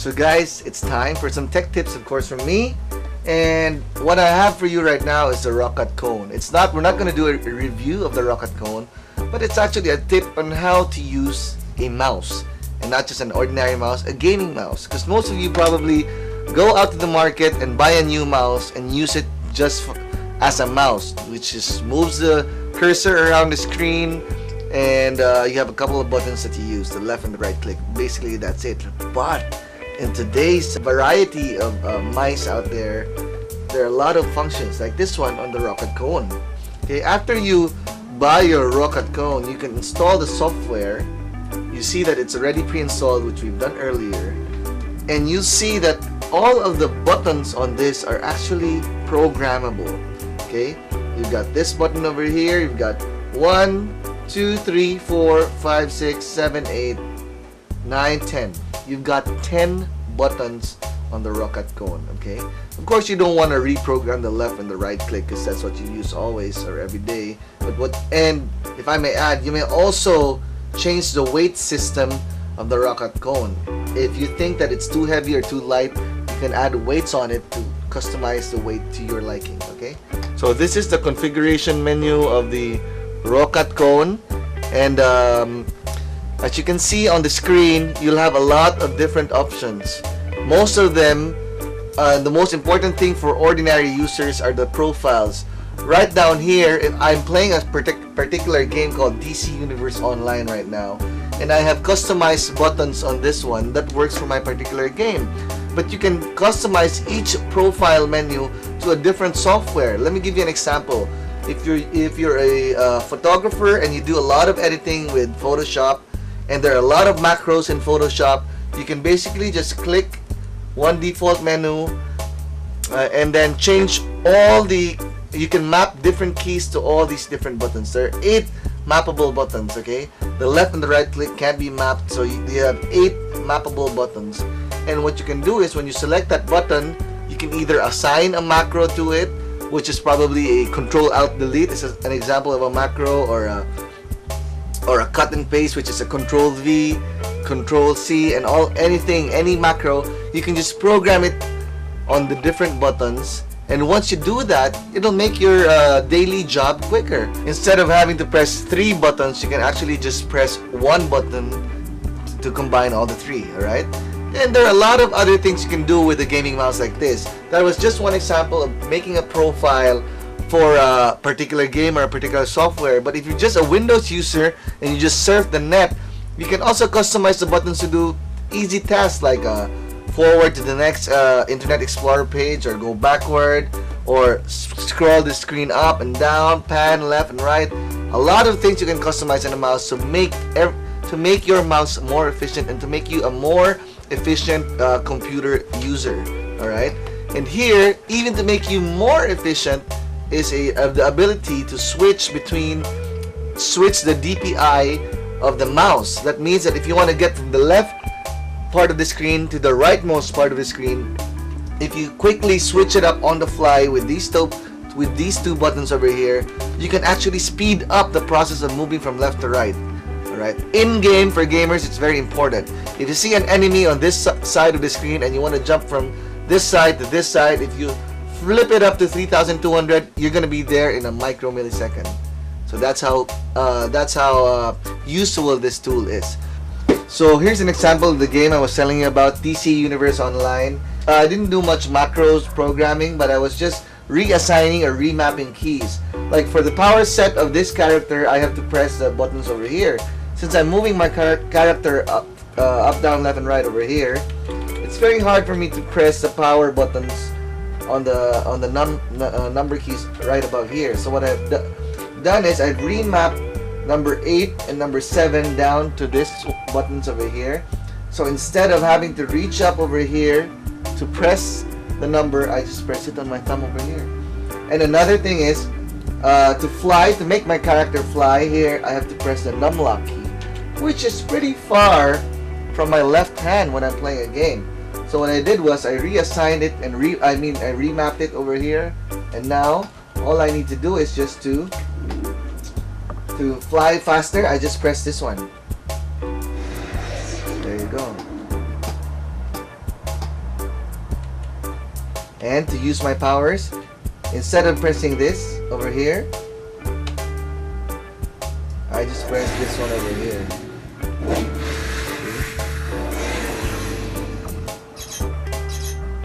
So guys, it's time for some tech tips, of course, from me. And what I have for you right now is the Roccat Kone. We're not going to do a review of the Roccat Kone, but it's actually a tip on how to use a mouse. And not just an ordinary mouse, a gaming mouse. Because most of you probably go out to the market and buy a new mouse and use it just as a mouse, which just moves the cursor around the screen, and you have a couple of buttons that you use, the left and the right click. Basically, that's it. But in today's variety of mice out there, there are a lot of functions like this one on the Roccat Kone. Okay, after you buy your Roccat Kone, you can install the software. You see that it's already pre-installed, which we've done earlier, and you see that all of the buttons on this are actually programmable. Okay, you've got this button over here, you've got 1, 2, 3, 4, 5, 6, 7, 8, 9, 10. You've got 10 buttons on the Roccat Kone. Okay, of course you don't want to reprogram the left and the right click because that's what you use always or every day. And if I may add, you may also change the weight system of the Roccat Kone. If you think that it's too heavy or too light, you can add weights on it to customize the weight to your liking. Okay, so this is the configuration menu of the Roccat Kone, and as you can see on the screen, you'll have a lot of different options. Most of them, the most important thing for ordinary users are the profiles. Right down here, I'm playing a particular game called DC Universe Online right now, and I have customized buttons on this one that works for my particular game. But you can customize each profile menu to a different software. Let me give you an example. If you're a photographer and you do a lot of editing with Photoshop, and there are a lot of macros in Photoshop, you can basically just click one default menu and then change all the. You can map different keys to all these different buttons. There are 8 mappable buttons. Okay, the left and the right click can be mapped, so you have 8 mappable buttons. And what you can do is when you select that button, you can either assign a macro to it, which is probably a Control-Alt-Delete. This is an example of a macro, or a cut and paste, which is a Control-V, Control-C, and any macro. You can just program it on the different buttons. And once you do that, it'll make your daily job quicker. Instead of having to press 3 buttons, you can actually just press 1 button to combine all the 3, alright? And there are a lot of other things you can do with a gaming mouse like this. That was just one example of making a profile for a particular game or a particular software. But if you're just a Windows user and you just surf the net, you can also customize the buttons to do easy tasks like forward to the next Internet Explorer page, or go backward, or scroll the screen up and down, pan left and right. A lot of things you can customize in a mouse to make your mouse more efficient and to make you a more efficient computer user. Alright, and here, even to make you more efficient, is the ability to switch the DPI of the mouse. That means that if you want to get from the left part of the screen to the rightmost part of the screen, if you quickly switch it up on the fly with these two buttons over here, you can actually speed up the process of moving from left to right. Alright, in game, for gamers, it's very important. If you see an enemy on this side of the screen and you want to jump from this side to this side, if you flip it up to 3200, you're gonna be there in a micro millisecond. So that's how useful this tool is. So here's an example of the game I was telling you about, DC Universe Online. I didn't do much macros programming, but I was just reassigning or remapping keys. Like for the power set of this character, I have to press the buttons over here. Since I'm moving my character up, down, left, and right over here, it's very hard for me to press the power buttons on the number keys right above here. So what I've done is I've remapped number 8 and number 7 down to this buttons over here. So instead of having to reach up over here to press the number, I just press it on my thumb over here. And another thing is to make my character fly here, I have to press the numlock key, which is pretty far from my left hand when I'm playing a game. So what I did was I reassigned it and I remapped it over here, and now all I need to do is just to fly faster, I just press this one. There you go. And to use my powers, instead of pressing this over here, I just press this one over here.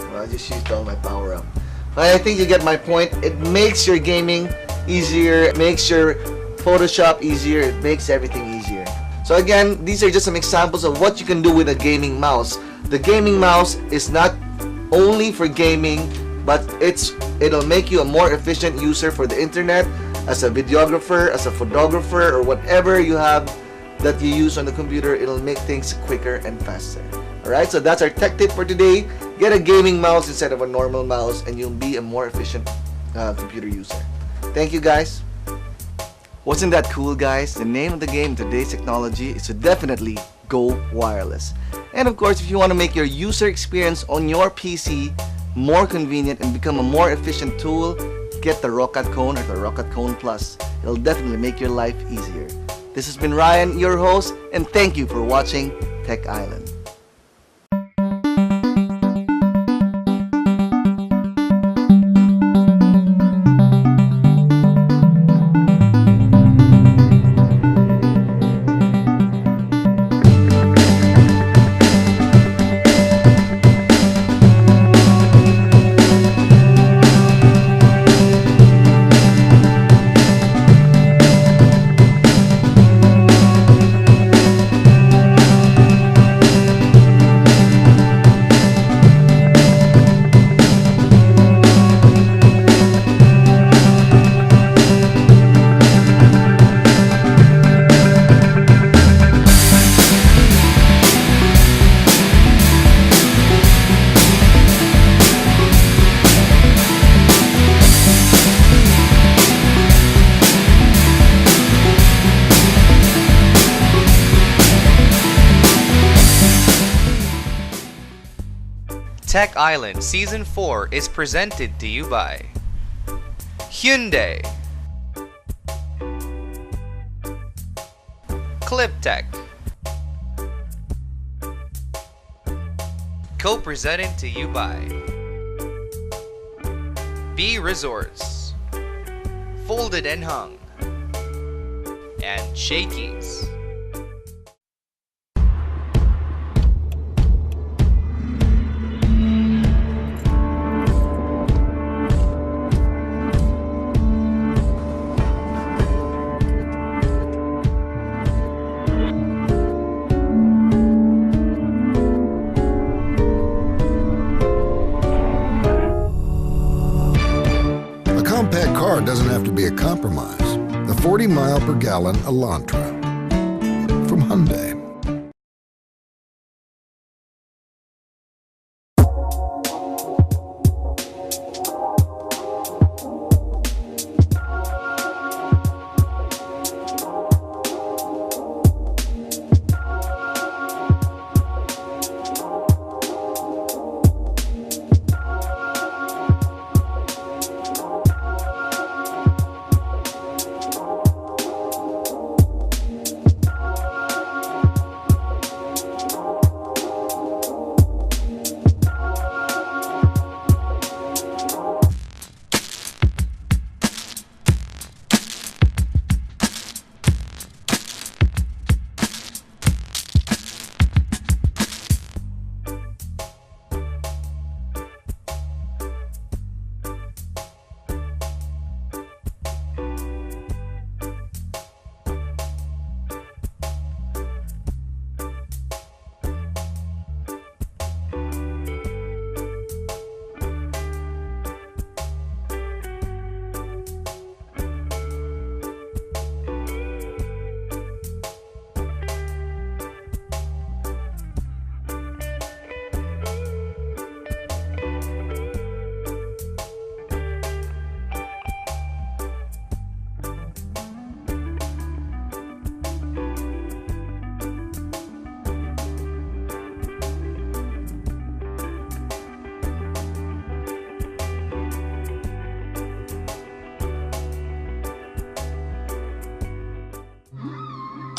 Well, I just used all my power up. But I think you get my point. It makes your gaming easier, it makes your Photoshop easier, it makes everything easier. So again, these are just some examples of what you can do with a gaming mouse. The gaming mouse is not only for gaming, but it'll make you a more efficient user for the internet, as a videographer, as a photographer, or whatever you have that you use on the computer. It'll make things quicker and faster. Alright, so that's our tech tip for today. Get a gaming mouse instead of a normal mouse and you'll be a more efficient computer user. Thank you guys. Wasn't that cool, guys? The name of the game in today's technology is to definitely go wireless. And of course, if you want to make your user experience on your PC more convenient and become a more efficient tool, get the Roccat Kone or the Roccat Kone Plus. It'll definitely make your life easier. This has been Ryan, your host, and thank you for watching Tech Island. Tech Island Season 4 is presented to you by Hyundai, ClipTech, co-presented to you by B Resorts, Folded and Hung, and Shakey's. Compact car doesn't have to be a compromise. The 40-mile-per-gallon Elantra from Hyundai.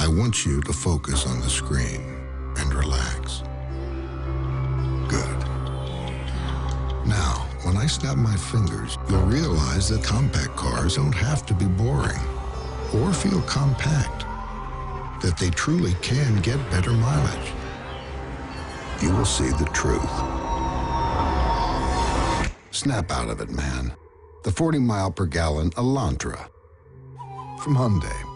I want you to focus on the screen and relax. Good. Now, when I snap my fingers, you'll realize that compact cars don't have to be boring or feel compact, that they truly can get better mileage. You will see the truth. Snap out of it, man. The 40 mile per gallon Elantra from Hyundai.